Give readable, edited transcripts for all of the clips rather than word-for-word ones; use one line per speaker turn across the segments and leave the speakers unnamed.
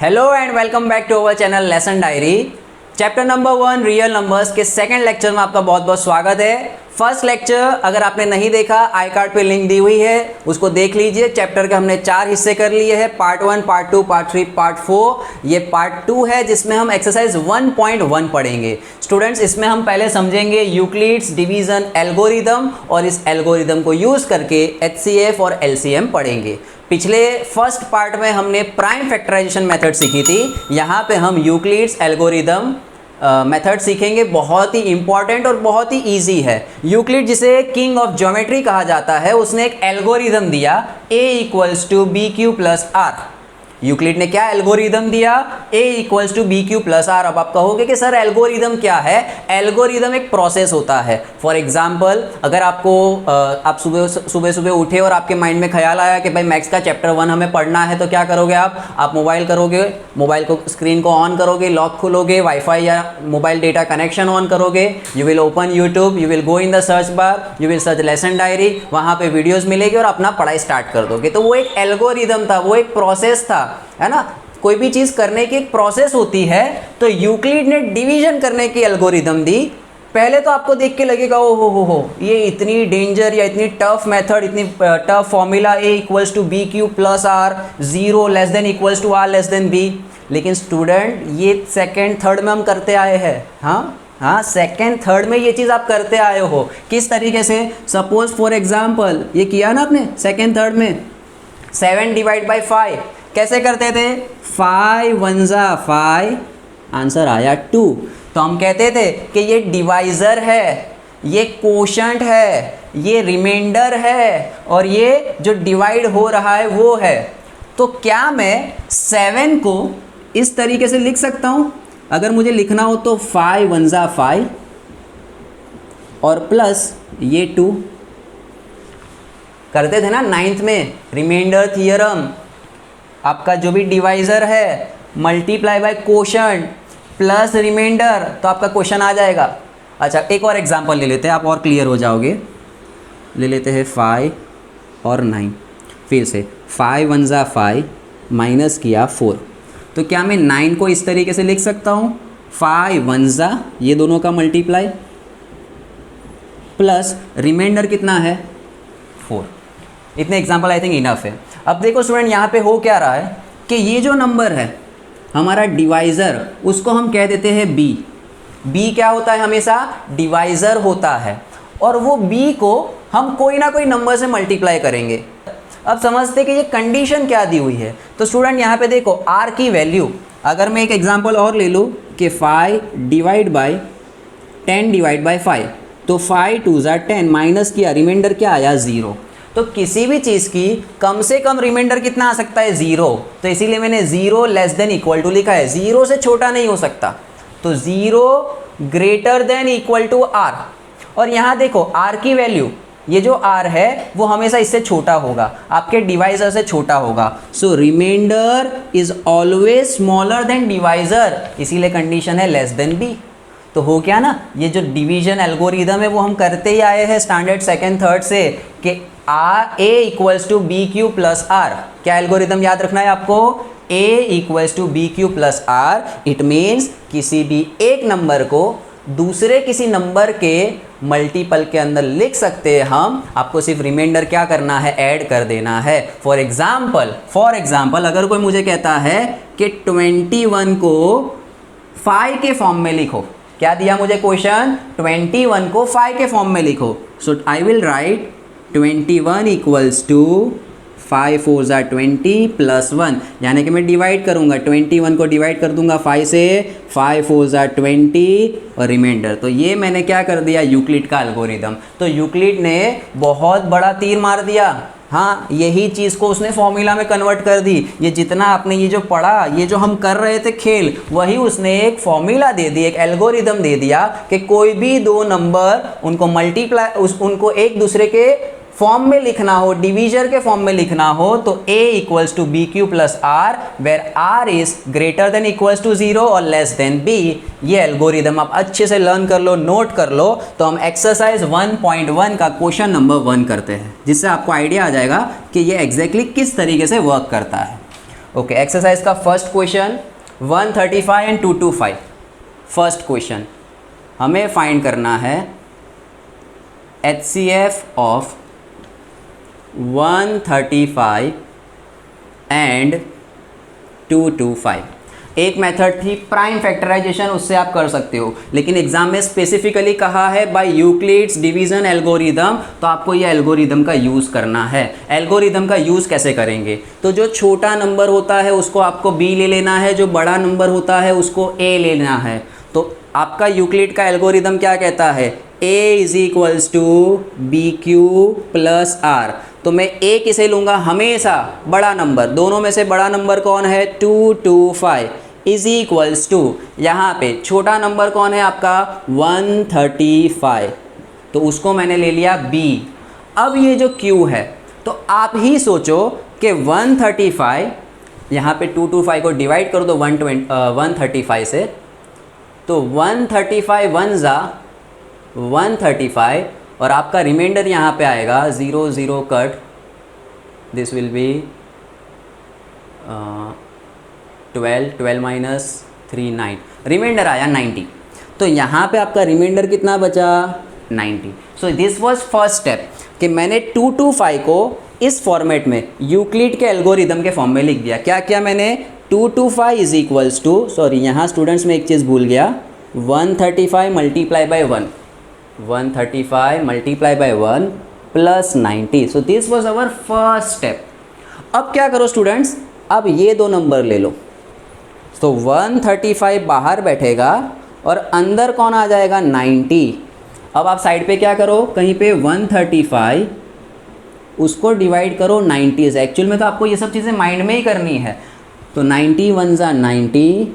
Hello and welcome back to our channel lesson diary. Chapter number 1 real numbers के second lecture में आपका बहुत बहुत स्वागत है। फर्स्ट लेक्चर अगर आपने नहीं देखा, आई कार्ड पे लिंक दी हुई है, उसको देख लीजिए। चैप्टर के हमने 4 हिस्से कर लिए हैं, पार्ट 1, पार्ट 2, पार्ट 3, पार्ट 4। ये पार्ट 2 है जिसमें हम एक्सरसाइज 1.1 पढ़ेंगे। स्टूडेंट्स, इसमें हम पहले समझेंगे यूक्लिड्स डिवीजन एल्गोरिदम और इस एल्गोरिदम को यूज़ करके एचसीएफ और एलसीएम पढ़ेंगे। पिछले फर्स्ट पार्ट में हमने प्राइम फैक्टराइजेशन मेथड सीखी थी। यहाँ पे हम यूक्लिड्स एल्गोरिदम मेथड सीखेंगे। बहुत ही इंपॉर्टेंट और बहुत ही इजी है। यूक्लिड, जिसे किंग ऑफ ज्योमेट्री कहा जाता है, उसने एक एल्गोरिदम दिया a = bq + r। यूक्लिड ने क्या एल्गोरिदम दिया? a = bq + r। अब आप कहोगे कि सर एल्गोरिदम क्या है? एल्गोरिदम एक प्रोसेस होता है। फॉर एग्जांपल, अगर आपको आप सुबह उठे और आपके माइंड में ख्याल आया कि भाई मैथ्स का चैप्टर 1 हमें पढ़ना है, तो क्या करोगे आप मोबाइल करोगे, मोबाइल को स्क्रीन को ऑन करोगे, लॉक खोलोगे, वाईफाई या मोबाइल डेटा कनेक्शन ऑन करोगे, you will open YouTube, you will go in the search bar, you will search lesson diary, वहाँ पे वीडियोज़ मिलेगी और अपना पढ़ाई स्टार्ट कर दोगे। तो वो एक एल्गोरिदम था, वो एक प्रोसेस था, है ना। कोई भी चीज़ करने की एक प्रोसेस होती है। तो यूक्लिड ने डिवीजन करने की एल्गोरिदम दी। पहले तो आपको देख के लगेगा ओ हो ये इतनी डेंजर या इतनी टफ मेथड, इतनी tough formula a = bq + r, 0 <= r b। लेकिन स्टूडेंट, ये सेकेंड थर्ड में हम करते आए हैं। हाँ, सेकेंड थर्ड में ये चीज़ आप करते आए हो। किस तरीके से? सपोज फॉर एग्जाम्पल ये किया ना आपने सेकेंड थर्ड में, 7 / 5 कैसे करते थे? 5 × 1 = 5, आंसर आया 2। तो हम कहते थे कि ये डिवाइज़र है, ये कोशंट है, ये रिमाइंडर है और ये जो डिवाइड हो रहा है वो है। तो क्या मैं 7 को इस तरीके से लिख सकता हूँ? अगर मुझे लिखना हो तो 5 × 1 = 5 और प्लस ये 2 करते थे ना 9th में, रिमाइंडर थियरम। आपका जो भी डिवाइज़र है multiply by quotient plus reminder, तो आपका क्वेश्चन आ जाएगा। अच्छा, एक और एग्जांपल ले लेते हैं, आप और क्लियर हो जाओगे। ले लेते हैं 5 और 9। फिर से 5 × 1 = 5 माइनस किया 4। तो क्या मैं 9 को इस तरीके से लिख सकता हूँ? 5 × 1 = ये दोनों का मल्टीप्लाई प्लस रिमाइंडर कितना है? 4। इतने एग्जाम्पल आई थिंक इनफ है। अब देखो स्टूडेंट, यहाँ पे हो क्या रहा है कि ये जो नंबर है हमारा डिवाइज़र, उसको हम कह देते हैं b। b क्या होता है? हमेशा डिवाइज़र होता है। और वो b को हम कोई ना कोई नंबर से मल्टीप्लाई करेंगे। अब समझते कि ये कंडीशन क्या दी हुई है। तो स्टूडेंट यहाँ पे देखो, r की वैल्यू, अगर मैं एक एग्जांपल और ले लूँ कि 5 / 10 / 5, तो 5 × 2 = 10, माइनस किया, रिमाइंडर क्या आया? 0। तो किसी भी चीज़ की कम से कम रिमाइंडर कितना आ सकता है? 0। तो इसीलिए मैंने 0 <= लिखा है। 0 से छोटा नहीं हो सकता, तो 0 <= r। और यहाँ देखो r की वैल्यू, ये जो r है वो हमेशा इससे छोटा होगा, आपके डिवाइज़र से छोटा होगा। So remainder is always smaller than divisor, इसीलिए कंडीशन है b। तो हो क्या ना, ये जो डिवीजन एल्गोरिदम है वो हम करते ही आए हैं स्टैंडर्ड सेकेंड थर्ड से कि a = bq + r। क्या एल्गोरिदम याद रखना है आपको? a = bq + r। It means किसी भी एक नंबर को दूसरे किसी नंबर के मल्टीपल के अंदर लिख सकते हैं हम। आपको सिर्फ रिमाइंडर क्या करना है? ऐड कर देना है। फॉर एग्जाम्पल अगर कोई मुझे कहता है कि 21 को 5 के फॉर्म में लिखो, क्या दिया मुझे क्वेश्चन? 21 को 5 के फॉर्म में लिखो। सो आई विल राइट 21 = 5 × 4 = 20 + 1, यानी कि मैं डिवाइड करूंगा, 21 को डिवाइड कर दूंगा 5 से, 5 × 4 = 20 और रिमाइंडर। तो ये मैंने क्या कर दिया? यूक्लिड का एल्गोरिदम। तो यूक्लिड ने बहुत बड़ा तीर मार दिया। हाँ, यही चीज़ को उसने फॉर्मूला में कन्वर्ट कर दी। ये जितना आपने ये जो पढ़ा, ये जो हम कर रहे थे खेल, वही उसने एक फॉर्मूला दे दी, एक एल्गोरिदम दे दिया कि कोई भी दो नंबर उनको उनको एक दूसरे के फॉर्म में लिखना हो, डिवीजर के फॉर्म में लिखना हो, तो a = bq + r, where r is <= 0 और b। ये एल्गोरिदम आप अच्छे से लर्न कर लो, नोट कर लो। तो हम एक्सरसाइज 1.1 का क्वेश्चन नंबर 1 करते हैं, जिससे आपको आइडिया आ जाएगा कि ये एग्जैक्टली किस तरीके से वर्क करता है। ओके, एक्सरसाइज का first question 135 and 225। First question हमें फाइंड करना है HCF ऑफ 135 एंड 225। एक मेथड थी प्राइम फैक्टराइजेशन, उससे आप कर सकते हो, लेकिन एग्जाम में स्पेसिफिकली कहा है बाय यूक्लिड्स डिवीजन एल्गोरिदम, तो आपको ये एल्गोरिदम का यूज़ करना है। एल्गोरिदम का यूज़ कैसे करेंगे? तो जो छोटा नंबर होता है उसको आपको b ले लेना है, जो बड़ा नंबर होता है उसको a लेना है। तो आपका यूक्लिड का एल्गोरिदम क्या कहता है? a is equals to b q plus r. तो मैं a किसे लूँगा? हमेशा बड़ा नंबर, दोनों में से बड़ा नंबर कौन है? 225 इज इक्वल्स टू, यहाँ पे छोटा नंबर कौन है आपका? 135, तो उसको मैंने ले लिया b। अब ये जो q है, तो आप ही सोचो कि 135, यहाँ पे 225 को डिवाइड कर दो 135 से, तो 135 1 ज़ा 135, और आपका रिमाइंडर यहाँ पे आएगा 0 0 cut, this will be 12 minus 3 9, reminder आया 90। तो यहाँ पे आपका रिमाइंडर कितना बचा? 90। So this was first step कि मैंने 225 को इस फॉर्मेट में यूक्लिड के एल्गोरिदम के फॉर्म में लिख दिया। क्या किया मैंने? 225 इज इक्वल्स टू, सॉरी यहाँ स्टूडेंट्स में एक चीज़ भूल गया, 135 multiply by 1, 135 multiply by 1 plus 90। So this was our first step. अब क्या करो स्टूडेंट्स, अब ये दो नंबर ले लो, तो 135 बाहर बैठेगा और अंदर कौन आ जाएगा? 90। अब आप साइड पे क्या करो, कहीं पे 135 उसको डिवाइड करो 90 से। एक्चुअल में तो आपको ये सब चीज़ें माइंड में ही करनी है। तो 90 1 ज़ा 90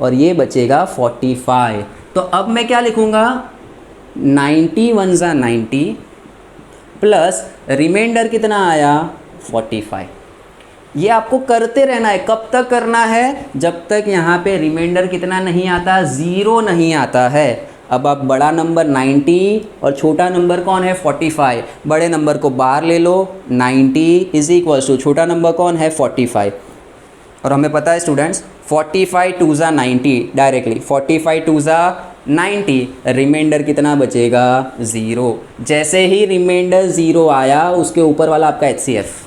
और ये बचेगा 45। तो अब मैं क्या लिखूँगा? 90 1 ज़ा 90 प्लस रिमाइंडर कितना आया? 45। ये आपको करते रहना है। कब तक करना है? जब तक यहाँ पे रिमाइंडर कितना नहीं आता? 0 नहीं आता है। अब आप बड़ा नंबर 90 और छोटा नंबर कौन है? 45। बड़े नंबर को बाहर ले लो, 90 इज इक्वल्स टू छोटा नंबर कौन है? 45। और हमें पता है स्टूडेंट्स 45 2 ज़ा 90, डायरेक्टली 45 2 ज़ा 90, रिमाइंडर कितना बचेगा? 0। जैसे ही रिमाइंडर 0 आया उसके ऊपर वाला आपका HCF,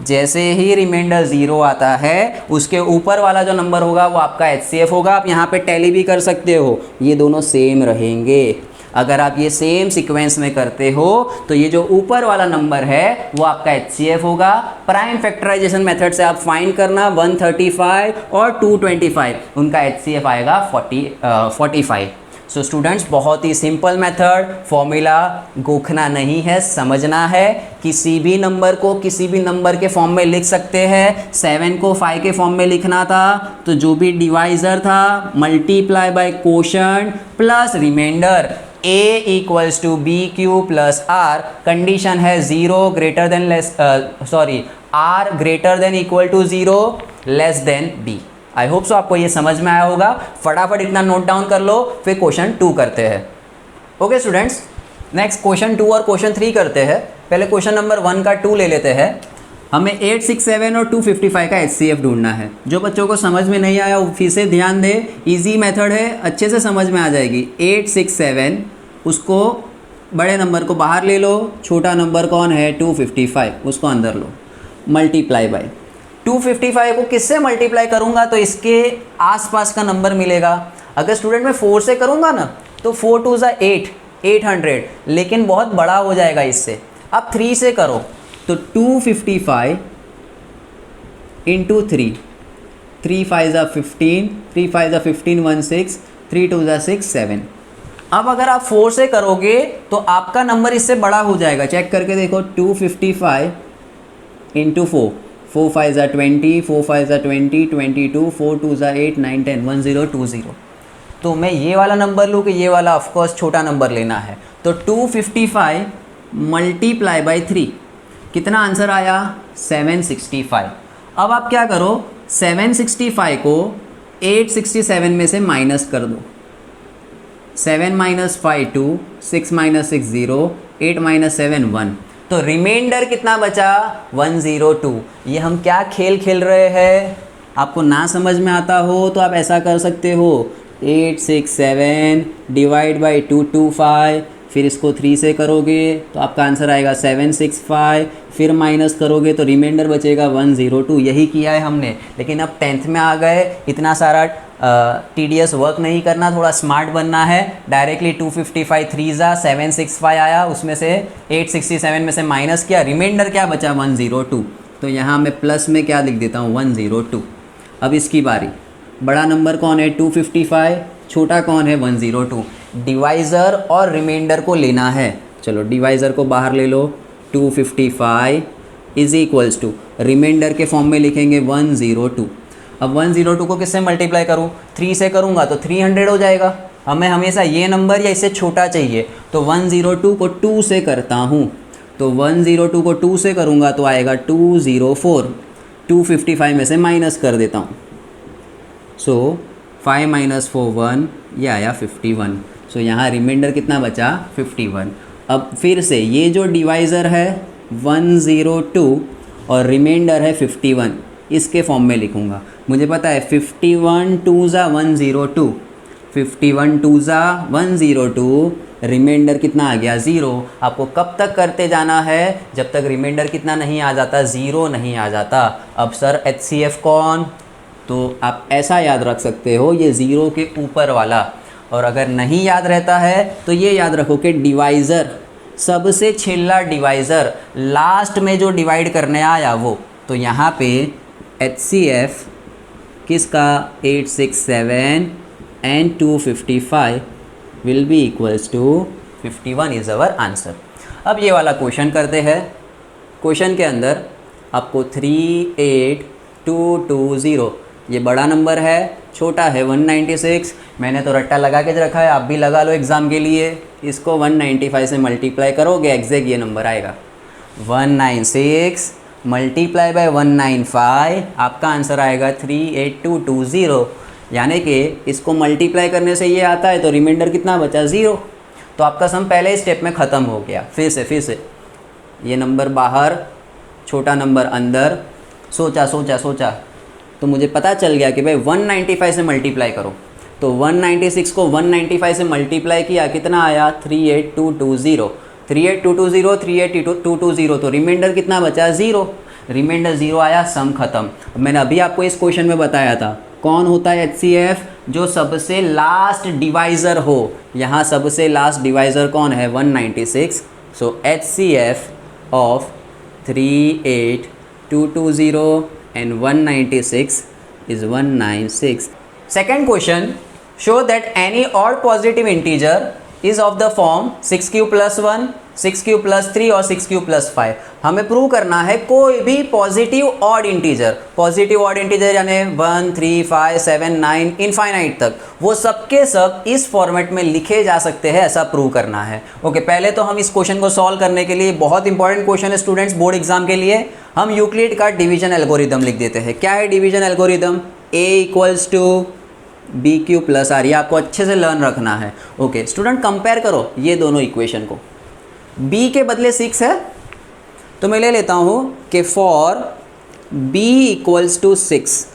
जैसे ही रिमाइंडर 0 आता है उसके ऊपर वाला जो नंबर होगा वो आपका HCF होगा। आप यहाँ पे टैली भी कर सकते हो, ये दोनों सेम रहेंगे। अगर आप ये सेम सीक्वेंस में करते हो तो ये जो ऊपर वाला नंबर है वो आपका HCF होगा। प्राइम फैक्टराइजेशन मेथड से आप फाइंड करना 135 और 225, उनका HCF आएगा 45। सो स्टूडेंट्स, बहुत ही सिंपल मेथड, फॉर्मूला गोखना नहीं है, समझना है। किसी भी नंबर को किसी भी नंबर के फॉर्म में लिख सकते हैं। 7 को 5 के फॉर्म में लिखना था तो जो भी डिवाइज़र था multiply by quotient plus reminder, a equals to b q plus r. Condition है 0 greater than r greater than equal to 0 less than b। I hope so आपको ये समझ में आया होगा। फटाफट इतना नोट डाउन कर लो, फिर क्वेश्चन 2 करते हैं। ओके स्टूडेंट्स, नेक्स्ट क्वेश्चन 2 और क्वेश्चन 3 करते हैं। पहले क्वेश्चन नंबर 1 का 2 ले लेते हैं। हमें 867 और 255 का HCF ढूंढना है। जो बच्चों को समझ में नहीं आया वो फिर से ध्यान दे, इजी मेथड है, अच्छे से समझ में आ जाएगी। 867, उसको बड़े नंबर को बाहर ले लो, छोटा नंबर कौन है? 255, उसको अंदर लो, मल्टीप्लाई बाय 255 को किससे मल्टीप्लाई करूंगा तो इसके आसपास का नंबर मिलेगा। अगर स्टूडेंट मैं 4 से करूंगा ना तो 4 2 ज़ा 8, 800, लेकिन बहुत बड़ा हो जाएगा इससे। अब 3 से करो तो 255 इंटू 3, 3 5 ज़ा 15, 3 5 ज़ा 15 16, 3 2 ज़ा 6 7। अब अगर आप 4 से करोगे तो आपका नंबर इससे बड़ा हो जाएगा। चेक करके देखो, 255 इंटू 4, 4 5 ज़ा 20, 4 5 ज़ा 20, 22, 4 2 ज़ा 8 9 10 1020। तो मैं ये वाला नंबर लूँ कि ये वाला? ऑफकोर्स छोटा नंबर लेना है। तो 255 मल्टीप्लाई बाई 3, कितना आंसर आया? 765। अब आप क्या करो, 765 को 867 में से माइनस कर दो। 7 - 5 2, 6 - 6 0, 8 - 7 1। तो रिमाइंडर कितना बचा 102। ये हम क्या खेल खेल रहे हैं, आपको ना समझ में आता हो तो आप ऐसा कर सकते हो 867 डिवाइड बाई 225, फिर इसको 3 से करोगे तो आपका आंसर आएगा 765, फिर माइनस करोगे तो रिमाइंडर बचेगा 102। यही किया है हमने, लेकिन अब 10th में आ गए, इतना सारा टीडीएस वर्क नहीं करना, थोड़ा स्मार्ट बनना है। डायरेक्टली 255 3 जा 765 आया, उसमें से 867 में से माइनस किया, रिमाइंडर क्या बचा 102। तो यहाँ मैं प्लस में क्या लिख देता हूँ 102। अब इसकी बारी, बड़ा नंबर कौन है 255, छोटा कौन है 102। डिवाइज़र और रिमाइंडर को लेना है, चलो डिवाइज़र को बाहर ले लो, 255 इज इक्वल्स टू रिमाइंडर के फॉर्म में लिखेंगे 102। अब 102 को किससे मल्टीप्लाई करूँ, 3 से करूँगा तो 300 हो जाएगा। हमें हमेशा ये नंबर या इससे छोटा चाहिए, तो 102 को 2 से करता हूँ, तो 102 को 2 से करूँगा तो आएगा 204। 255 में से माइनस कर देता हूँ, सो 5 - 4 1, ये आया 51। सो यहाँ रिमाइंडर कितना बचा 51। अब फिर से ये जो डिवाइज़र है 102 और रिमाइंडर है 51, इसके फॉर्म में लिखूँगा। मुझे पता है 51 2 ज़ा 102, 51 2 ज़ा 102, रिमाइंडर कितना आ गया 0। आपको कब तक करते जाना है, जब तक रिमाइंडर कितना नहीं आ जाता, 0 नहीं आ जाता। अब सर HCF कौन, तो आप ऐसा याद रख सकते हो, ये 0 के ऊपर वाला। और अगर नहीं याद रहता है तो ये याद रखो कि डिवाइज़र, सबसे छिल्ला डिवाइज़र, लास्ट में जो डिवाइड करने आया वो, तो यहाँ पे HCF किसका 867 and 255 will be equals to 51 is our answer. अब ये वाला क्वेश्चन करते हैं। क्वेश्चन के अंदर आपको 38220, ये बड़ा नंबर है, छोटा है 196। मैंने तो रट्टा लगा के रखा है, आप भी लगा लो एग्ज़ाम के लिए। इसको 195 से मल्टीप्लाई करोगे, एग्जैक्ट ये नंबर आएगा 196 मल्टीप्लाई बाय 195, आपका आंसर आएगा 38220। यानी कि इसको मल्टीप्लाई करने से ये आता है, तो रिमाइंडर कितना बचा 0। तो आपका सम पहले स्टेप में ख़त्म हो गया। फिर से ये नंबर बाहर, छोटा नंबर अंदर, सोचा तो मुझे पता चल गया कि भाई 195 से मल्टीप्लाई करो। तो 196 को 195 से मल्टीप्लाई किया, कितना आया 38220, 38220 38220, तो रिमाइंडर कितना बचा 0। रिमाइंडर 0 आया, सम ख़त्म। मैंने अभी आपको इस क्वेश्चन में बताया था कौन होता है HCF, जो सबसे लास्ट डिवाइज़र हो। यहाँ सबसे लास्ट डिवाइज़र कौन है 196। सो HCF of 38220 and 196 is 196. Second question, show that any odd positive integer is of the form 6q plus 1, 6q plus 3 और 6q plus 5। हमें प्रूव करना है कोई भी positive odd integer, positive odd integer यानी 1 3 5 7 9 infinite तक, वो सबके सब इस फॉर्मेट में लिखे जा सकते हैं, ऐसा प्रूव करना है। ओके, पहले तो हम इस क्वेश्चन को सॉल्व करने के लिए, बहुत इंपॉर्टेंट क्वेश्चन है स्टूडेंट्स बोर्ड एग्जाम के लिए, हम यूक्लिड का डिवीजन एल्गोरिदम लिख देते हैं। क्या है division algorithm, A equals to BQ plus R, ये आपको अच्छे से लर्न रखना है। ओके स्टूडेंट, कंपेयर करो ये दोनों इक्वेशन को। B के बदले 6 है, तो मैं ले लेता हूँ कि फॉर B इक्वल्स टू 6,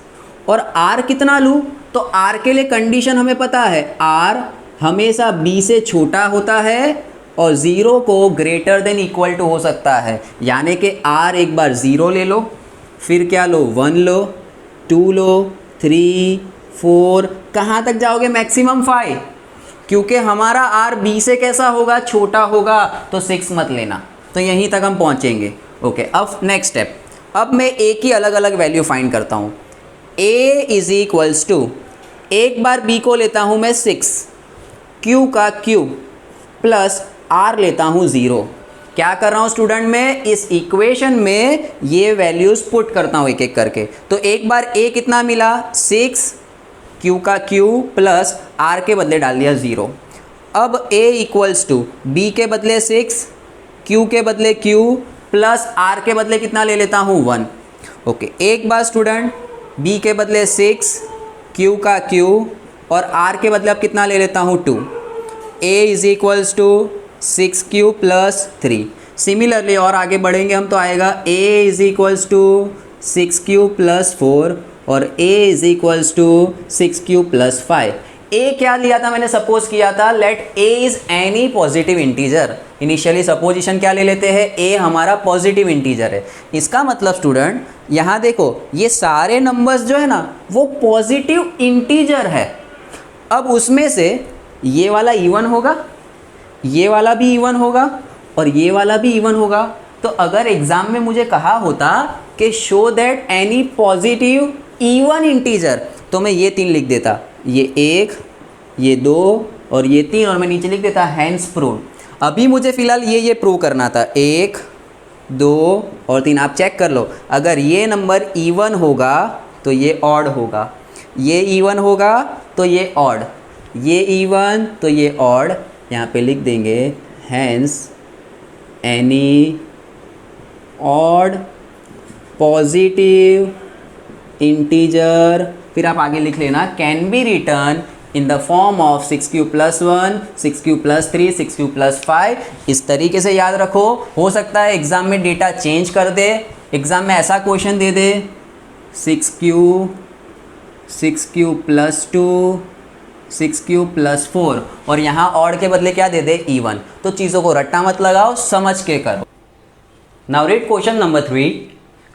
और R कितना लूँ, तो R के लिए कंडीशन हमें पता है, R हमेशा B से छोटा होता है और 0 को ग्रेटर देन इक्वल टू हो सकता है। यानी कि R एक बार 0 ले लो, फिर क्या लो 1 लो, 2 लो, 3 4, कहाँ तक जाओगे मैक्सिमम 5, क्योंकि हमारा R B से कैसा होगा, छोटा होगा, तो 6 मत लेना, तो यहीं तक हम पहुँचेंगे। ओके, अब नेक्स्ट स्टेप, अब मैं A की अलग अलग वैल्यू फाइंड करता हूँ। A इज इक्वल्स टू, एक बार B को लेता हूँ मैं 6, Q का Q प्लस R लेता हूँ 0। क्या कर रहा हूँ स्टूडेंट, मैं इस इक्वेशन में ये वैल्यूज़ पुट करता हूँ एक एक करके। तो एक बार A कितना मिला 6, Q का Q प्लस R के बदले डाल दिया 0। अब A इक्वल्स टू B के बदले 6, Q के बदले Q प्लस R के बदले कितना ले लेता हूँ 1। ओके, एक बार स्टूडेंट B के बदले 6, Q का Q और R के बदले अब कितना ले लेता हूँ 2। A is equals to 6Q plus 3। Similarly और आगे बढ़ेंगे हम तो आएगा a is equals to 6q plus 4 और a is equals to 6q plus 5। a क्या लिया था मैंने, सपोज किया था let a is any positive integer. Initially supposition क्या ले लेते हैं, a हमारा पॉजिटिव इंटीजर है। इसका मतलब स्टूडेंट यहाँ देखो ये सारे नंबर्स जो है ना वो पॉजिटिव इंटीजर है। अब उसमें से ये वाला इवन होगा, ये वाला भी इवन होगा और ये वाला भी इवन होगा। तो अगर एग्जाम में मुझे कहा होता कि show that any positive even integer, तो मैं ये 3 लिख देता, ये 1, ये 2 और ये 3, और मैं नीचे लिख देता हैंस प्रूव। अभी मुझे फिलहाल ये प्रूव करना था, 1, 2 और 3। आप चेक कर लो, अगर ये नंबर इवन होगा तो ये ऑड होगा, ये इवन होगा तो ये ऑड, ये इवन तो ये ऑड। यहाँ पे लिख देंगे hence any odd positive integer, फिर आप आगे लिख लेना can be written in the form of 6q plus 1, 6q plus 3, 6q plus 5। इस तरीके से याद रखो। हो सकता है एग्ज़ाम में डेटा चेंज कर दे, एग्ज़ाम में ऐसा क्वेश्चन दे दे 6q प्लस 2, 6q प्लस 4 और यहाँ ऑड के बदले क्या दे दे, इवन। तो चीज़ों को रट्टा मत लगाओ, समझ के करो। Now read question number 3।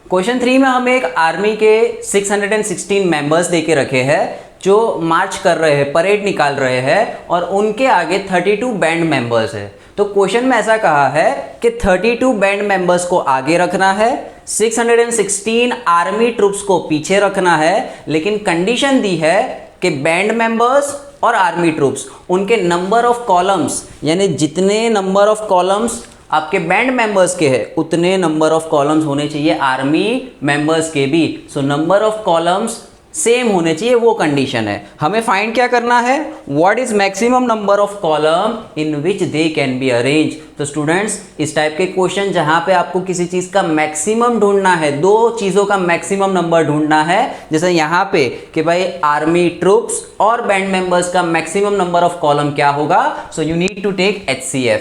Question 3 में हमें एक आर्मी के 616 मेंबर्स दे के रखे हैं जो मार्च कर रहे हैं, परेड निकाल रहे हैं और उनके आगे 32 बैंड मेंबर्स है। तो क्वेश्चन में ऐसा कहा है कि 32 बैंड मेंबर्स को आगे रखना है, 616 आर्मी ट्रूप्स को पीछे रखना है, लेकिन कंडीशन दी है कि बैंड मेंबर्स और आर्मी ट्रूप्स उनके नंबर ऑफ कॉलम्स, यानी जितने नंबर ऑफ कॉलम्स आपके बैंड मेंबर्स के हैं उतने नंबर ऑफ कॉलम्स होने चाहिए आर्मी मेंबर्स के भी। So number of columns same होने चाहिए, वो कंडीशन है। हमें फाइंड क्या करना है, what is maximum number of column in which they can be arrange. तो स्टूडेंट्स इस टाइप के क्वेश्चन जहां पे आपको किसी चीज का मैक्सिमम ढूंढना है, 2 चीजों का मैक्सिमम नंबर ढूंढना है, जैसे यहाँ पे कि भाई आर्मी ट्रूप्स और बैंड मेंबर्स का मैक्सिमम नंबर ऑफ कॉलम क्या होगा। So you need to take HCF।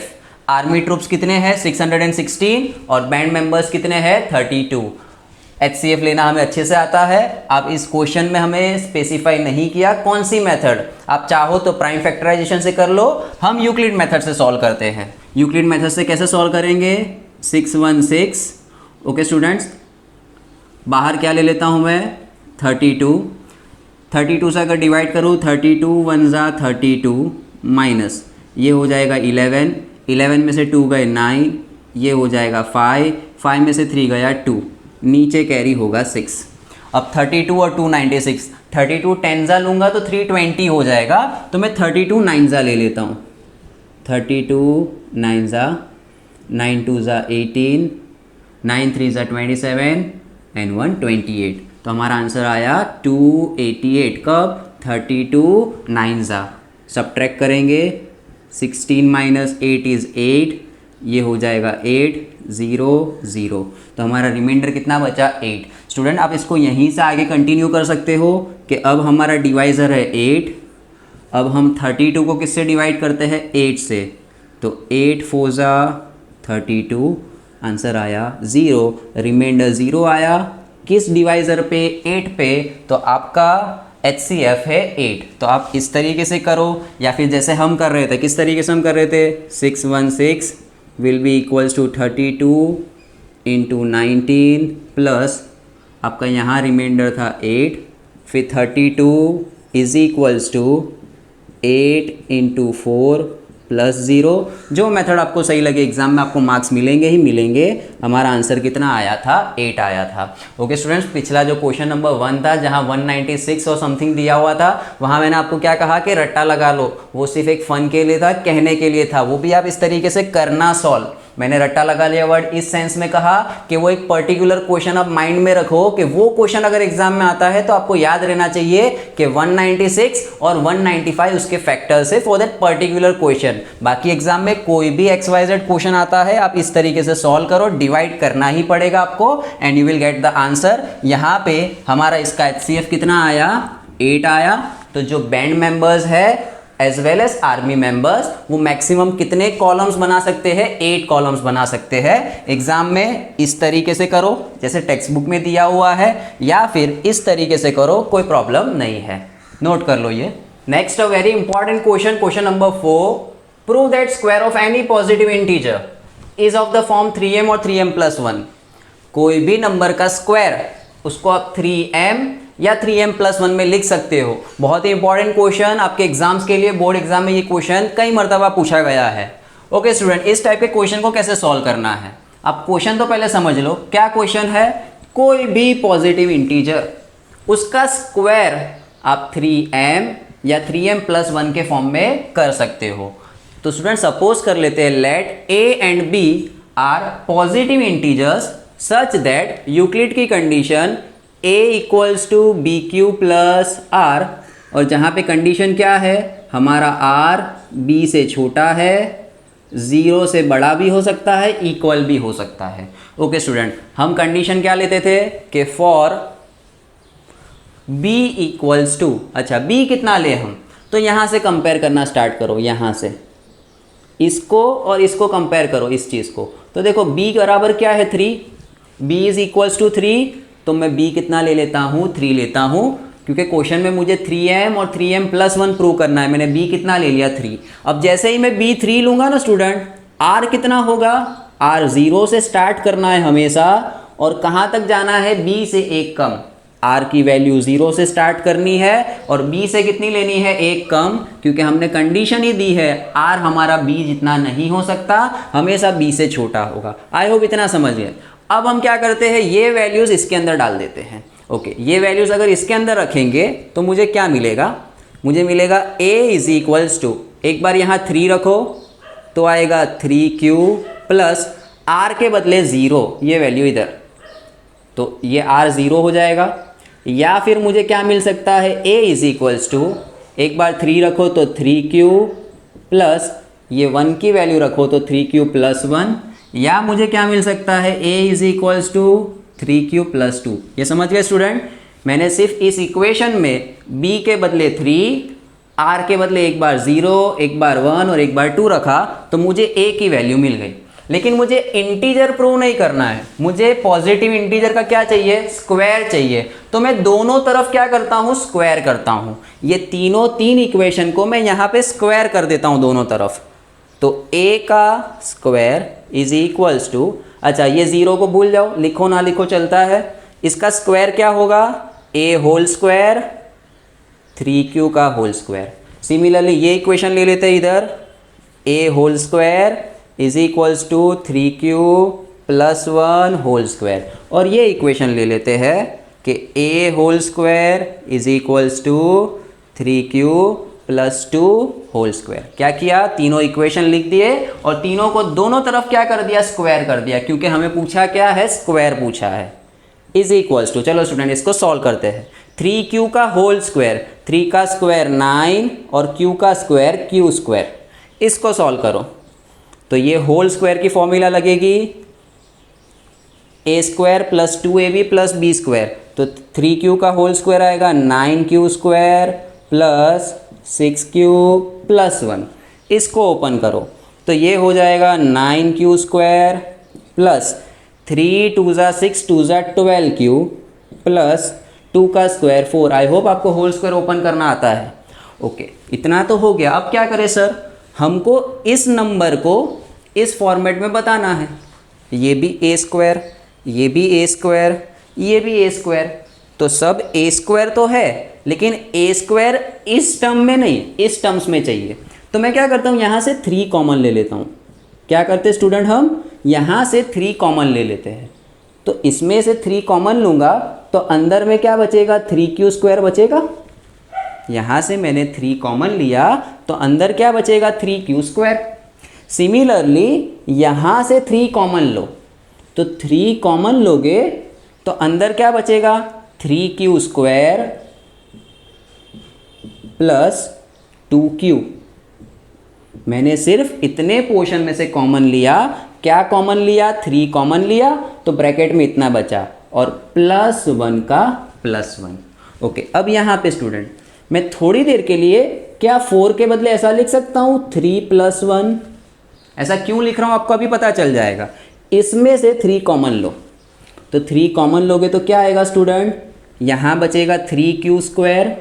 Army troops कितने हैं 616 और बैंड मेंबर्स कितने हैं 32। HCF लेना हमें अच्छे से आता है। अब इस क्वेश्चन में हमें स्पेसिफाई नहीं किया कौन सी मेथड, आप चाहो तो प्राइम फैक्टराइजेशन से कर लो, हम यूक्लिड मेथड से सॉल्व करते हैं। यूक्लिड मेथड से कैसे सॉल्व करेंगे, 616। ओके स्टूडेंट्स, बाहर क्या ले लेता हूँ मैं 32 से अगर डिवाइड करूँ 32 1 जा 32 माइनस ये हो जाएगा 11 में से 2 गए 9, ये हो जाएगा 5 में से 3 गया 2, नीचे कैरी होगा 6। अब 32 और 2 96, 32 10 जा लूँगा तो 320 हो जाएगा, तो मैं 32 9 जा ले लेता हूँ। 32 9 जा, 9 2 जा 18, 9 3 जा 27 एंड 1 28। तो हमारा आंसर आया 288। कब, 32 9 जा। सब्ट्रैक्ट करेंगे, 16 माइनस 8 इज़ 8, ये हो जाएगा 8 0 0। तो हमारा रिमाइंडर कितना बचा 8। स्टूडेंट आप इसको यहीं से आगे कंटिन्यू कर सकते हो कि अब हमारा डिवाइज़र है 8, अब हम 32 को किससे डिवाइड करते हैं 8 से, तो 8 4 जा 32, आंसर आया 0, रिमाइंडर 0 आया। किस डिवाइज़र पे, 8 पे, तो आपका HCF है 8। तो आप इस तरीके से करो, या फिर जैसे हम कर रहे थे, किस तरीके से हम कर रहे थे, 616 will be equals to 32 into 19 plus आपका यहाँ रिमाइंडर था 8, फिर 32 is equals to 8 into 4 plus 0। जो मेथड आपको सही लगे, एग्जाम में आपको मार्क्स मिलेंगे ही मिलेंगे। हमारा आंसर कितना आया था, 8 आया था। ओके स्टूडेंट्स, पिछला जो क्वेश्चन नंबर 1 था जहां 196 और समथिंग दिया हुआ था, वहां मैंने आपको क्या कहा कि रट्टा लगा लो, वो सिर्फ एक फन के लिए था, कहने के लिए था, वो भी आप इस तरीके से करना सॉल्व। मैंने रट्टा लगा लिया वर्ड इस सेंस में कहा कि वो एक पर्टिकुलर क्वेश्चन आप माइंड में रखो कि वो क्वेश्चन अगर एग्जाम में आता है तो आपको याद रहना चाहिए कि 196 और 195 उसके फैक्टर्स है फॉर दैट पर्टिकुलर क्वेश्चन। बाकी एग्जाम में कोई भी XYZ क्वेश्चन आता है, आप इस तरीके से सॉल्व करो, डिवाइड करना ही पड़ेगा आपको and you will get the answer. यहाँ पे हमारा इसका HCF कितना आया, 8 आया। तो जो बैंड मेंबर्स है as well as army members, वो मैक्सिमम कितने कॉलम्स बना सकते हैं? 8 कॉलम्स बना सकते हैं। एग्जाम में इस तरीके से करो जैसे टेक्स्ट बुक में दिया हुआ है, या फिर इस तरीके से करो, कोई प्रॉब्लम नहीं है। नोट कर लो ये। Next a very important question, question number 4, prove that square of any positive integer is of the form 3m और 3m+1। कोई भी नंबर का स्क्वायर, उसको आप 3m या 3m+1 में लिख सकते हो। बहुत ही इंपॉर्टेंट क्वेश्चन, आपके एग्जाम्स के लिए, बोर्ड एग्जाम में ये क्वेश्चन कई मरतबा पूछा गया है। ओके स्टूडेंट, इस टाइप के क्वेश्चन को कैसे सॉल्व करना है? आप क्वेश्चन तो पहले समझ लो। क्या क्वेश्चन है? कोई भी पॉजिटिव इंटीजर, उसका स्क्वायर आप 3m या 3m+1 के फॉर्म में कर सकते हो। तो स्टूडेंट सपोज कर लेते हैं, let a and b are positive integers such that Euclid की condition a equals to BQ plus R, और जहाँ पे कंडीशन क्या है, हमारा R B से छोटा है, 0 से बड़ा भी हो सकता है, इक्वल भी हो सकता है। ओके स्टूडेंट, हम कंडीशन क्या लेते थे कि फॉर B इक्वल्स टू, अच्छा B कितना ले हम, तो यहाँ से कंपेयर करना स्टार्ट करो, यहाँ से इसको और इसको कंपेयर करो, इस चीज़ को। तो देखो B बराबर क्या है? 3, B इज इक्वल्स टू 3, तो मैं B कितना ले लेता हूँ? 3 लेता हूँ, क्योंकि क्वेश्चन में मुझे 3m और 3m+1 प्रूव करना है। मैंने B कितना ले लिया? 3। अब जैसे ही मैं B 3 लूँगा ना स्टूडेंट, R कितना होगा? R 0 से स्टार्ट करना है हमेशा, और कहाँ तक जाना है? B से 1 कम। R की वैल्यू 0 से स्टार्ट करनी है, और B से कितनी लेनी है? 1 कम, क्योंकि हमने कंडीशन ही दी है R हमारा B जितना नहीं हो सकता, हमेशा B से छोटा होगा। आई होप इतना समझ गए। अब हम क्या करते हैं, ये वैल्यूज़ इसके अंदर डाल देते हैं। ओके, ये वैल्यूज़ अगर इसके अंदर रखेंगे तो मुझे क्या मिलेगा? मुझे मिलेगा a इज इक्वल्स टू, एक बार यहाँ 3 रखो तो आएगा 3q प्लस r के बदले 0, ये वैल्यू इधर, तो ये r 0 हो जाएगा। या फिर मुझे क्या मिल सकता है? a इज इक्वल्स टू, एक बार 3 रखो तो 3q प्लस ये 1 की वैल्यू रखो तो 3q प्लस 1, या मुझे क्या मिल सकता है? a is equals to 3q plus 2। ये समझ गए स्टूडेंट? मैंने सिर्फ इस इक्वेशन में b के बदले 3, r के बदले एक बार 0, एक बार 1 और एक बार 2 रखा, तो मुझे a की वैल्यू मिल गई। लेकिन मुझे इंटीजर प्रूव नहीं करना है, मुझे पॉजिटिव इंटीजर का क्या चाहिए? स्क्वायर चाहिए। तो मैं दोनों तरफ क्या करता हूँ? स्क्वायर करता हूँ। ये तीन इक्वेशन को मैं यहाँ पे स्क्वायर कर देता हूँ दोनों तरफ। तो a का स्क्वायर इज इक्वल्स टू, अच्छा ये 0 को भूल जाओ, लिखो ना लिखो चलता है, इसका स्क्वायर क्या होगा? a होल स्क्वायर 3q का होल स्क्वायर। सिमिलरली ये इक्वेशन ले लेते हैं इधर, a whole square is equals to 3q plus 1 whole square, और ये इक्वेशन ले लेते हैं कि a whole square is equals to 3q plus 2 whole square. क्या किया? तीनों इक्वेशन लिख दिए और तीनों को दोनों तरफ क्या कर दिया? स्क्वायर कर दिया, क्योंकि हमें पूछा क्या है? स्क्वायर पूछा है। इज इक्वल्स टू, चलो स्टूडेंट इसको सॉल्व करते हैं। 3q का होल स्क्वायर, 3 का स्क्वायर 9 और q का स्क्वायर q स्क्वायर, इसको सॉल्व करो तो ये होल स्क्वायर की फॉर्मूला लगेगी a square plus 2ab plus b square, तो 3q का होल स्क्वायर आएगा 9q square plus 6q plus 1। इसको ओपन करो तो ये हो जाएगा 9q स्क्वायर प्लस 3 2 ज़ा 6 2 ज़ा 12q प्लस 2 का स्क्वायर 4। आई होप आपको होल स्क्वायर ओपन करना आता है। ओके, इतना तो हो गया। अब क्या करें सर? हमको इस नंबर को इस फॉर्मेट में बताना है। ये भी a स्क्वायर, ये भी a स्क्वायर, ये भी a स्क्वायर, तो सब a स्क्वायर तो है, लेकिन a स्क्वायर इस टर्म में नहीं, इस टर्म्स में चाहिए। तो मैं क्या करता हूँ, यहाँ से 3 कॉमन ले लेता हूँ। क्या करते स्टूडेंट? हम यहाँ से 3 कॉमन ले लेते हैं। तो इसमें से 3 कॉमन लूँगा तो अंदर में क्या बचेगा? 3q स्क्वायर बचेगा। यहाँ से मैंने 3 कॉमन लिया तो अंदर क्या बचेगा? 3q square. सिमिलरली यहाँ से 3 कॉमन लो, तो 3 कॉमन लोगे तो अंदर क्या बचेगा? 3q square plus 2q। मैंने सिर्फ इतने पोर्शन में से कॉमन लिया। क्या कॉमन लिया? 3 कॉमन लिया, तो ब्रैकेट में इतना बचा और +1 का +1। ओके, अब यहाँ पे स्टूडेंट मैं थोड़ी देर के लिए क्या 4 के बदले ऐसा लिख सकता हूँ 3 + 1? ऐसा क्यों लिख रहा हूँ आपको अभी पता चल जाएगा। इसमें से 3 कॉमन लो, तो 3 कॉमन लोगे तो क्या आएगा स्टूडेंट, यहाँ बचेगा 3q²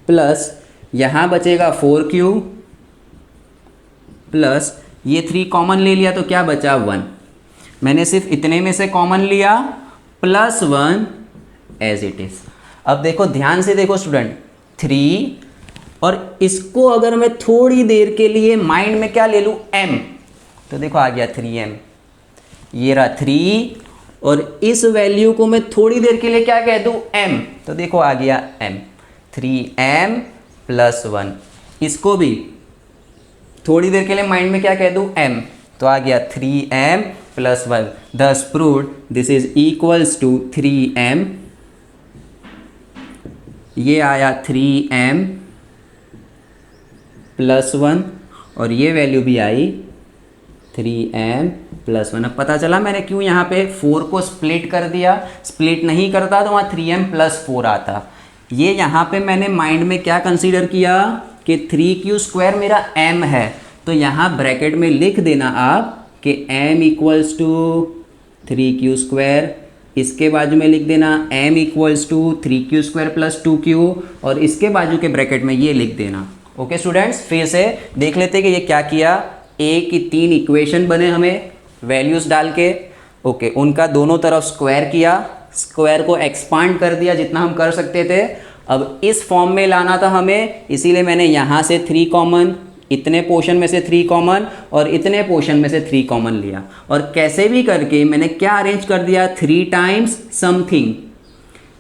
प्लस यहाँ बचेगा 4q प्लस ये 3 कॉमन ले लिया तो क्या बचा 1। मैंने सिर्फ इतने में से कॉमन लिया +1 एज इट इज़। अब देखो ध्यान से देखो स्टूडेंट, 3 और इसको अगर मैं थोड़ी देर के लिए माइंड में क्या ले लूँ m, तो देखो आ गया 3m। ये रहा 3 और इस वैल्यू को मैं थोड़ी देर के लिए क्या कह दूँ m, तो देखो आ गया m, 3m + 1। इसको भी थोड़ी देर के लिए माइंड में क्या कह दूँ m, तो आ गया 3m + 1। thus proved this is equals to 3m। ये आया 3m + 1 और ये वैल्यू भी आई 3m + 1। अब पता चला मैंने क्यों यहाँ पे 4 को स्प्लिट कर दिया, स्प्लिट नहीं करता तो वहाँ 3m + 4 आता। ये यहाँ पे मैंने माइंड में क्या कंसीडर किया कि 3q² मेरा m है, तो यहाँ ब्रैकेट में लिख देना आप कि m = 3q², इसके बाजू में लिख देना m = 3q² + 2q और इसके बाजू के ब्रैकेट में ये लिख देना। ओके स्टूडेंट्स, फिर से देख लेते कि ये क्या किया। a की 3 इक्वेशन बने हमें वैल्यूज़ डाल के, ओके उनका दोनों तरफ स्क्वायर किया, स्क्वायर को एक्सपांड कर दिया जितना हम कर सकते थे। अब इस फॉर्म में लाना था हमें, इसीलिए मैंने यहाँ से 3 कॉमन, इतने पोर्शन में से 3 कॉमन और इतने पोर्शन में से 3 कॉमन लिया और कैसे भी करके मैंने क्या अरेंज कर दिया 3 times something,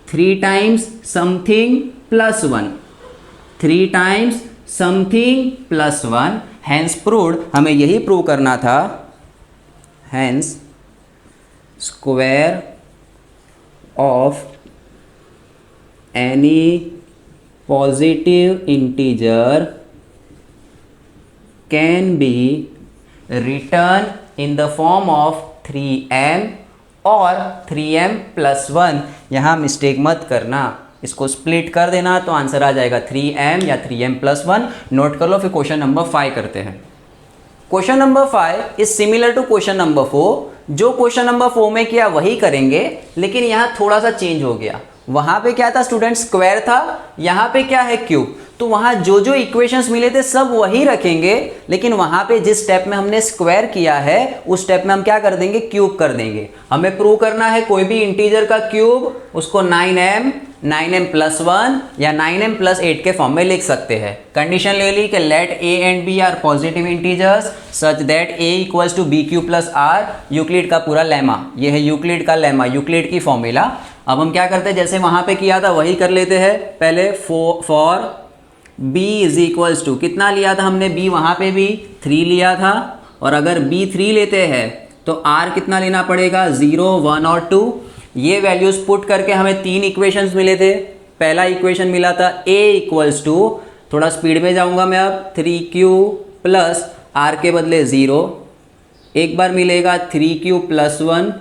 3 times something + 1, 3 times something + 1। Hence proved, हमें यही प्रूव करना था, hence square of any positive integer can be written in the form of 3m और 3m + 1। यहाँ मिस्टेक मत करना, इसको स्प्लिट कर देना तो आंसर आ जाएगा 3m या 3m + 1। नोट कर लो। फिर क्वेश्चन नंबर 5 करते हैं। Question number 5 is similar to question number 4। जो क्वेश्चन नंबर 4 में किया वही करेंगे, लेकिन यहाँ थोड़ा सा चेंज हो गया। वहाँ पे क्या था स्टूडेंट, स्क्वायर था, यहाँ पे क्या है क्यूब। तो वहाँ जो जो इक्वेशंस मिले थे सब वही रखेंगे, लेकिन वहाँ पे जिस स्टेप में हमने स्क्वायर किया है उस स्टेप में हम क्या कर देंगे, क्यूब कर देंगे। हमें प्रूव करना है कोई भी इंटीजर का क्यूब, उसको 9m + 1 या 9m + 8 के फॉर्म में लिख सकते हैं। कंडीशन ले ली कि let a and b are positive integers such that a = bq + r। Euclid का पूरा लेमा, ये है यूक्लिड का लेमा, यूक्लिड की फॉर्मूला। अब हम क्या करते हैं, जैसे वहाँ पे किया था वही कर लेते हैं। पहले फॉर b = कितना लिया था हमने, b वहाँ पे भी 3 लिया था, और अगर b 3 लेते हैं तो r कितना लेना पड़ेगा, 0, 1 और 2। ये वैल्यूज़ पुट करके हमें 3 इक्वेशंस मिले थे। पहला इक्वेशन मिला था a = थोड़ा स्पीड में जाऊँगा मैं अब, 3q प्लस r के बदले 0। एक बार मिलेगा 3q + 1,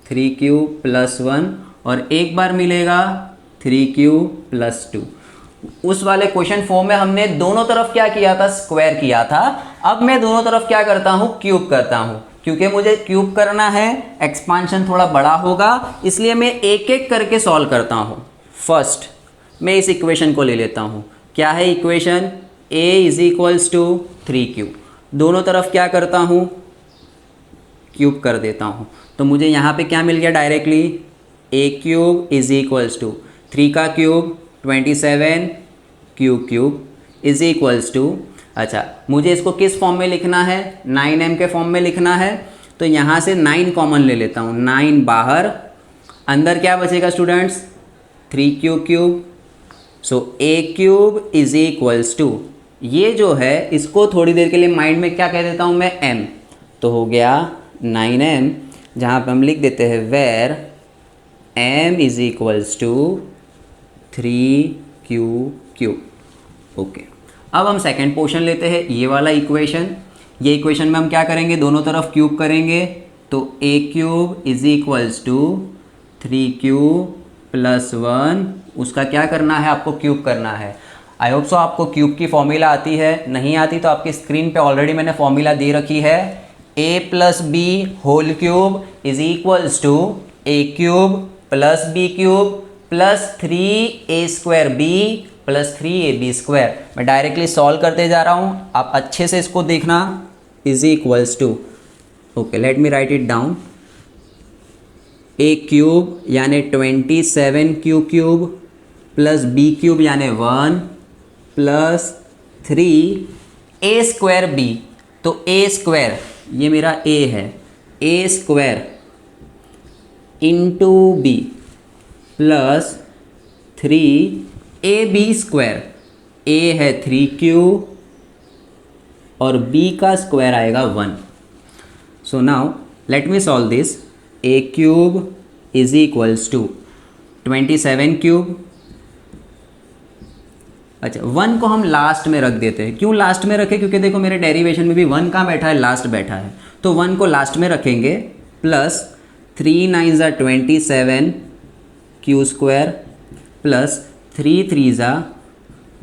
3q + 1 और एक बार मिलेगा 3q + 2। उस वाले क्वेश्चन 4 में हमने दोनों तरफ क्या किया था, स्क्वायर किया था। अब मैं दोनों तरफ क्या करता हूँ, क्यूब करता हूँ। क्योंकि मुझे क्यूब करना है, एक्सपांशन थोड़ा बड़ा होगा, इसलिए मैं एक एक करके सॉल्व करता हूँ। फर्स्ट मैं इस इक्वेशन को ले लेता हूँ। क्या है इक्वेशन, a = 3q। दोनों तरफ क्या करता हूँ, क्यूब कर देता हूँ। तो मुझे यहाँ पे क्या मिल गया डायरेक्टली, a³ = 3 का क्यूब 27, q³ अच्छा मुझे इसको किस फॉर्म में लिखना है, 9m के फॉर्म में लिखना है। तो यहाँ से 9 कॉमन ले लेता हूँ, 9 बाहर, अंदर क्या बचेगा स्टूडेंट्स, 3q³। सो a³ = ये जो है इसको थोड़ी देर के लिए माइंड में क्या कह देता हूँ मैं, m। तो हो गया 9m, जहाँ पे हम लिख देते हैं वेर m = 3q³। ओके, अब हम सेकेंड पोर्शन लेते हैं, ये वाला इक्वेशन। ये इक्वेशन में हम क्या करेंगे, दोनों तरफ क्यूब करेंगे। तो a³ = 3q +1, उसका क्या करना है, आपको क्यूब करना है। आई होप सो आपको क्यूब की फॉर्मूला आती है, नहीं आती तो आपकी स्क्रीन पे ऑलरेडी मैंने फॉर्मूला दे रखी है। a + b whole cube is equals to a cube + b cube + 3a² b + 3ab²। मैं डायरेक्टली सॉल्व करते जा रहा हूँ, आप अच्छे से इसको देखना। Is equals to, okay let me write it down, a cube यानी 27 q cube plus b cube यानी 1 प्लस 3a² b। तो a² ये मेरा a है, a² into b plus 3ab²। a है 3q और b का स्क्वायर आएगा 1। So now let me solve this. a cube is equals to 27 cube, अच्छा 1 को हम लास्ट में रख देते हैं। क्यों लास्ट में रखें, क्योंकि देखो मेरे डेरिवेशन में भी 1 कहाँ बैठा है, लास्ट बैठा है, तो 1 को लास्ट में रखेंगे। प्लस 3 9 ज़ा 27 q² प्लस 3 3 ज़ा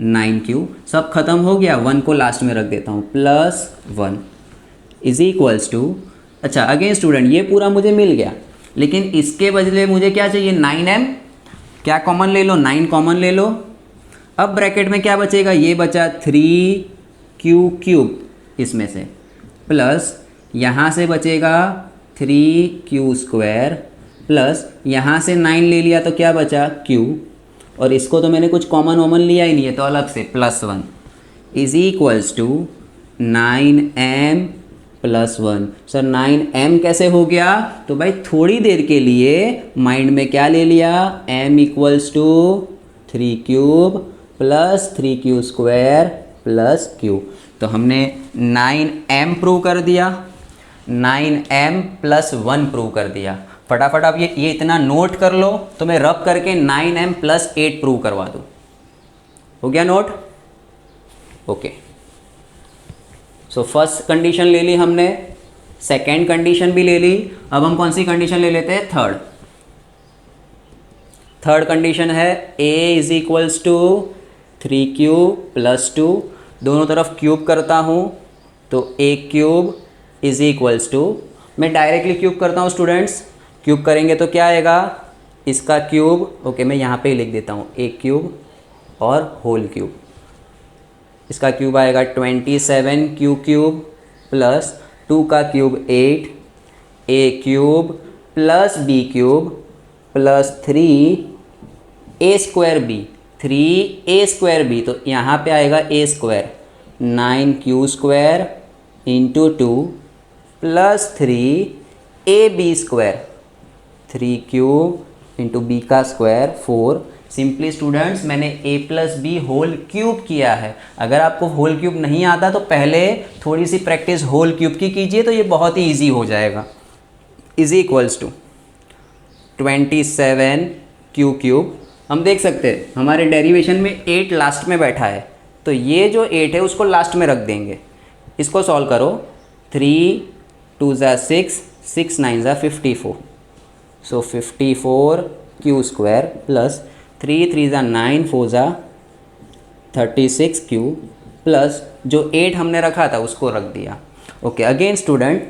9q, सब खत्म हो गया, 1 को लास्ट में रख देता हूँ, प्लस 1 इज इक्वल्स टू, अच्छा अगेन स्टूडेंट ये पूरा मुझे मिल गया, लेकिन इसके बदले मुझे क्या चाहिए, 9m, क्या कॉमन ले लो, 9 कॉमन ले लो। अब ब्रैकेट में क्या बचेगा, ये बचा 3q³ इसमें से, प्लस यहाँ से बचेगा 3q² प्लस यहाँ से 9 ले लिया तो क्या बचा q, और इसको तो मैंने कुछ कॉमन वॉमन लिया ही नहीं है तो अलग से +1 is equals to 9m + 1। Sir 9m कैसे हो गया, तो भाई थोड़ी देर के लिए माइंड में क्या ले लिया, m equals to 3³ plus 3q² plus q। तो हमने 9m प्रूव कर दिया, 9m + 1 प्रूव कर दिया। फटाफट आप ये इतना नोट कर लो, तो मैं रब करके 9m + 8 प्रूव करवा दूँ। हो गया note, okay. So first condition ले ली हमने, सेकेंड कंडीशन भी ले ली। अब हम कौन सी कंडीशन ले लेते हैं, थर्ड कंडीशन है a is equals to 3q + 2, दोनों तरफ क्यूब करता हूँ तो a³ इज इक्वल्स टू, मैं डायरेक्टली क्यूब करता हूँ स्टूडेंट्स, क्यूब करेंगे तो क्या आएगा, इसका क्यूब, ओके मैं यहाँ पे ही लिख देता हूँ a³ और होल क्यूब, इसका क्यूब आएगा 27q³ प्लस 2 का cube 8, a³ plus b³ plus 3a²b, 3a²b, तो यहाँ पे आएगा a², 9q² into 2 plus 3ab², 3q into b का स्क्वायर 4। सिंपली स्टूडेंट्स मैंने a + b होल क्यूब किया है। अगर आपको होल क्यूब नहीं आता तो पहले थोड़ी सी प्रैक्टिस होल क्यूब की कीजिए, तो ये बहुत ही ईजी हो जाएगा। इज इक्वल्स टू 27q³ हम देख सकते हैं हमारे डेरिवेशन में 8 लास्ट में बैठा है, तो ये जो 8 है उसको लास्ट में रख देंगे। इसको सॉल्व करो, 3 2 ज़ा 6, 6 9 ज़ा 54, सो 54q² प्लस 3 3 ज़ा 9, 4 ज़ा 36q प्लस जो 8 हमने रखा था उसको रख दिया। ओके अगेन स्टूडेंट,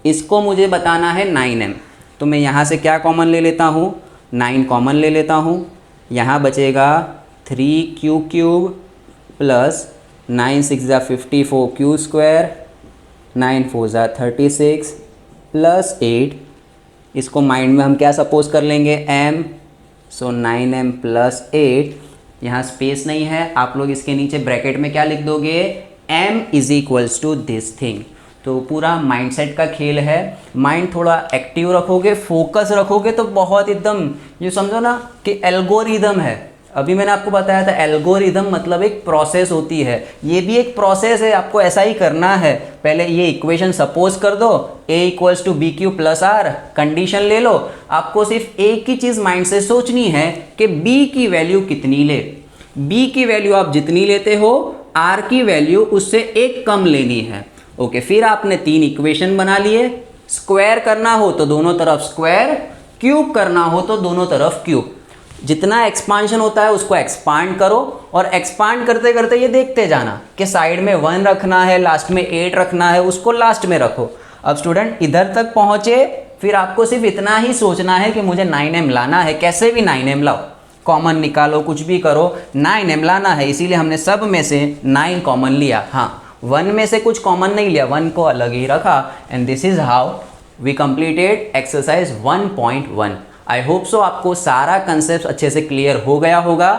इसको मुझे बताना है 9m, तो मैं यहाँ से क्या कॉमन ले लेता हूँ, 9 कॉमन ले लेता हूँ, यहाँ बचेगा 3q³ प्लस 9 6 ज़ा 54q², 9 4 ज़ा 36 प्लस 8, इसको माइंड में हम क्या सपोज कर लेंगे, m, सो 9m + 8, यहाँ स्पेस नहीं है, आप लोग इसके नीचे ब्रैकेट में क्या लिख दोगे, m is equals to this thing. तो पूरा माइंडसेट का खेल है, माइंड थोड़ा एक्टिव रखोगे, फोकस रखोगे तो बहुत एकदम ये समझो ना कि एल्गोरिदम है। अभी मैंने आपको बताया था एल्गोरिदम मतलब एक प्रोसेस होती है, ये भी एक प्रोसेस है, आपको ऐसा ही करना है। पहले ये इक्वेशन सपोज कर दो, a = b³ + r, कंडीशन ले लो। आपको सिर्फ एक ही चीज़ माइंड से सोचनी है कि b की वैल्यू कितनी ले, b की वैल्यू आप जितनी लेते हो r की वैल्यू उससे एक कम लेनी है। ओके फिर आपने 3 इक्वेशन बना लिए, स्क्वायर करना हो तो दोनों तरफ स्क्वायर, क्यूब करना हो तो दोनों तरफ क्यूब। जितना एक्सपांशन होता है उसको एक्सपांड करो, और एक्सपांड करते करते ये देखते जाना कि साइड में 1 रखना है, लास्ट में 8 रखना है, उसको लास्ट में रखो। अब स्टूडेंट इधर तक पहुंचे, फिर आपको सिर्फ इतना ही सोचना है कि मुझे 9m लाना है, कैसे भी 9m लाओ, कॉमन निकालो, कुछ भी करो, 9m लाना है। इसीलिए हमने सब में से 9 कॉमन लिया। हाँ, 1 में से कुछ कॉमन नहीं लिया, 1 को अलग ही रखा। And this is how we completed exercise 1.1। I hope so आपको सारा कंसेप्ट अच्छे से क्लियर हो गया होगा।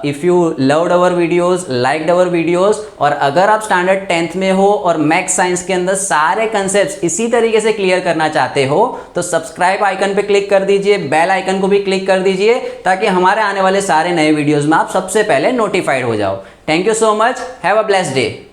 If you loved our videos, liked our videos, और अगर आप स्टैंडर्ड 10th में हो और मैथ्स साइंस के अंदर सारे कंसेप्ट इसी तरीके से क्लियर करना चाहते हो, तो सब्सक्राइब आइकन पे क्लिक कर दीजिए, बेल आइकन को भी क्लिक कर दीजिए, ताकि हमारे आने वाले सारे नए वीडियोज़ में आप सबसे पहले नोटिफाइड हो जाओ। Thank you so much, have a blessed day.